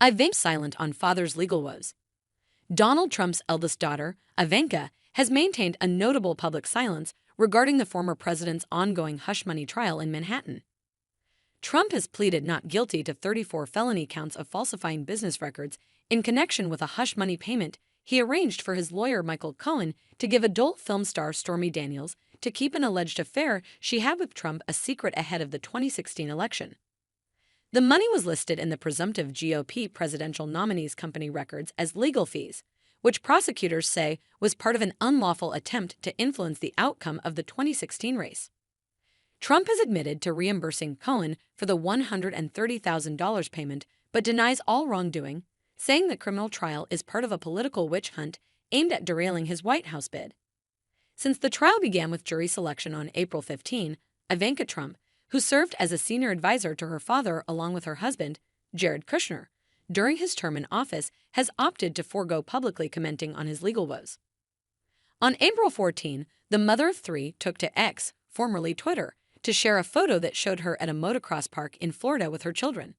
Ivanka silent on father's legal woes. Donald Trump's eldest daughter, Ivanka, has maintained a notable public silence regarding the former president's ongoing hush money trial in Manhattan. Trump has pleaded not guilty to 34 felony counts of falsifying business records in connection with a hush money payment he arranged for his lawyer Michael Cohen to give adult film star Stormy Daniels to keep an alleged affair she had with Trump a secret ahead of the 2016 election. The money was listed in the presumptive GOP presidential nominee's company records as legal fees, which prosecutors say was part of an unlawful attempt to influence the outcome of the 2016 race. Trump has admitted to reimbursing Cohen for the $130,000 payment but denies all wrongdoing, saying the criminal trial is part of a political witch hunt aimed at derailing his White House bid. Since the trial began with jury selection on April 15, Ivanka Trump, who served as a senior advisor to her father along with her husband, Jared Kushner, during his term in office, has opted to forego publicly commenting on his legal woes. On April 14, the mother of three took to X, formerly Twitter, to share a photo that showed her at a motocross park in Florida with her children.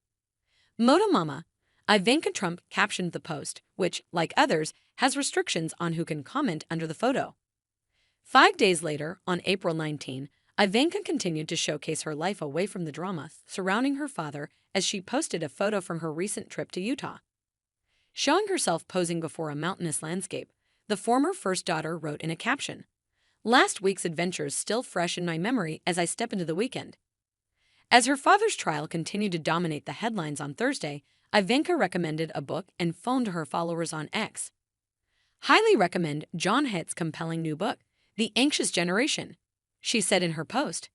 Moto Mama, Ivanka Trump captioned the post, which, like others, has restrictions on who can comment under the photo. 5 days later, on April 19, Ivanka continued to showcase her life away from the drama surrounding her father as she posted a photo from her recent trip to Utah. Showing herself posing before a mountainous landscape, the former first daughter wrote in a caption, "Last week's adventures still fresh in my memory as I step into the weekend." As her father's trial continued to dominate the headlines on Thursday, Ivanka recommended a book and phone to her followers on X. "Highly recommend John Hatt's compelling new book, The Anxious Generation," she said in her post.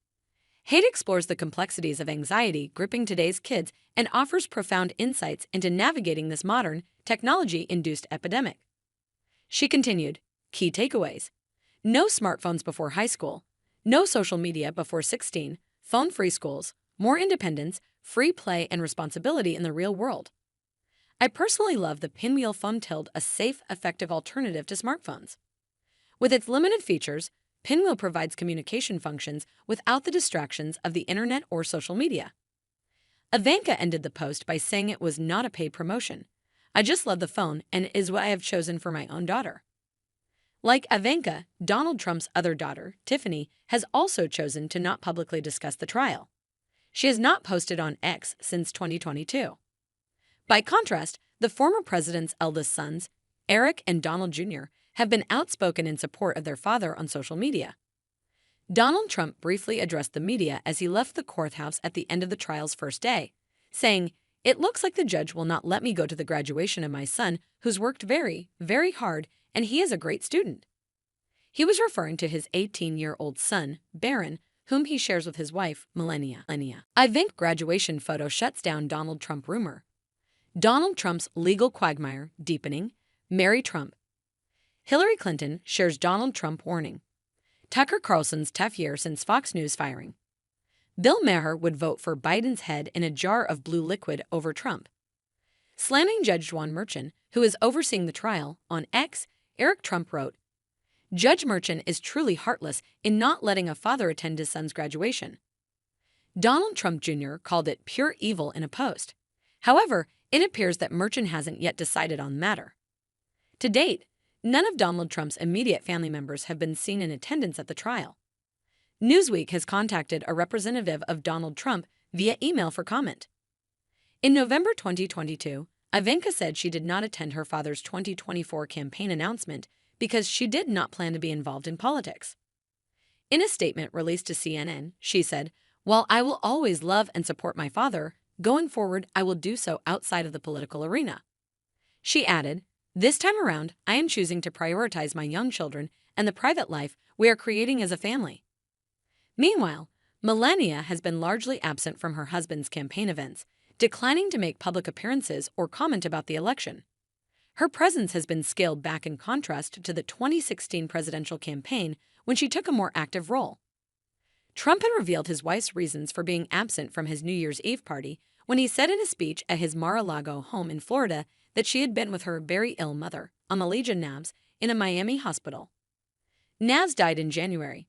Hatt explores the complexities of anxiety gripping today's kids and offers profound insights into navigating this modern, technology-induced epidemic. She continued, "Key takeaways: no smartphones before high school, no social media before 16, phone-free schools, more independence, free play, and responsibility in the real world. I personally love the pinwheel phone, a safe, effective alternative to smartphones. With its limited features, Pinwheel provides communication functions without the distractions of the internet or social media." Ivanka ended the post by saying it was not a paid promotion. "I just love the phone and it is what I have chosen for my own daughter." Like Ivanka, Donald Trump's other daughter, Tiffany, has also chosen to not publicly discuss the trial. She has not posted on X since 2022. By contrast, the former president's eldest sons, Eric and Donald Jr., have been outspoken in support of their father on social media. Donald Trump briefly addressed the media as he left the courthouse at the end of the trial's first day, saying, "It looks like the judge will not let me go to the graduation of my son, who's worked very, very hard, and he is a great student." He was referring to his 18-year-old son, Barron, whom he shares with his wife, Melania. Ivanka graduation photo shuts down Donald Trump rumor. Donald Trump's legal quagmire deepening. Mary Trump. Hillary Clinton shares Donald Trump warning. Tucker Carlson's tough year since Fox News firing. Bill Maher would vote for Biden's head in a jar of blue liquid over Trump. Slamming Judge Juan Merchan, who is overseeing the trial, on X, Eric Trump wrote, "Judge Merchan is truly heartless in not letting a father attend his son's graduation." Donald Trump Jr. called it pure evil in a post. However, it appears that Merchan hasn't yet decided on the matter. To date, none of Donald Trump's immediate family members have been seen in attendance at the trial. Newsweek has contacted a representative of Donald Trump via email for comment. In November 2022, Ivanka said she did not attend her father's 2024 campaign announcement because she did not plan to be involved in politics. In a statement released to CNN, she said, "While I will always love and support my father, going forward I will do so outside of the political arena." She added, "This time around, I am choosing to prioritize my young children and the private life we are creating as a family." Meanwhile, Melania has been largely absent from her husband's campaign events, declining to make public appearances or comment about the election. Her presence has been scaled back in contrast to the 2016 presidential campaign when she took a more active role. Trump had revealed his wife's reasons for being absent from his New Year's Eve party when he said in a speech at his Mar-a-Lago home in Florida that she had been with her very ill mother, Amalijah Nabs, in a Miami hospital. Nabs died in January.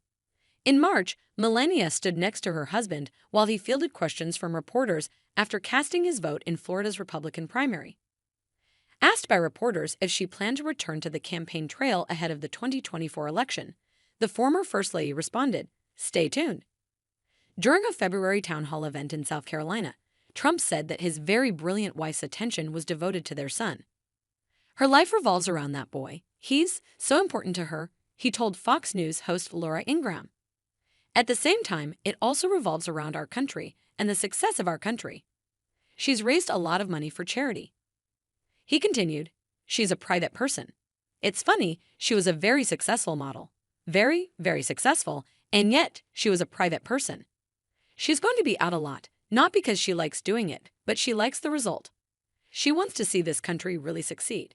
In March, Melania stood next to her husband while he fielded questions from reporters after casting his vote in Florida's Republican primary. Asked by reporters if she planned to return to the campaign trail ahead of the 2024 election, the former First Lady responded, "Stay tuned." During a February town hall event in South Carolina, Trump said that his very brilliant wife's attention was devoted to their son. Her life revolves around that boy. He's so important to her, he told Fox News host Laura Ingraham. At the same time, it also revolves around our country and the success of our country. She's raised a lot of money for charity. He continued, "She's a private person. It's funny, she was a very successful model. Very, very successful, and yet she was a private person. She's going to be out a lot, not because she likes doing it, but she likes the result. She wants to see this country really succeed."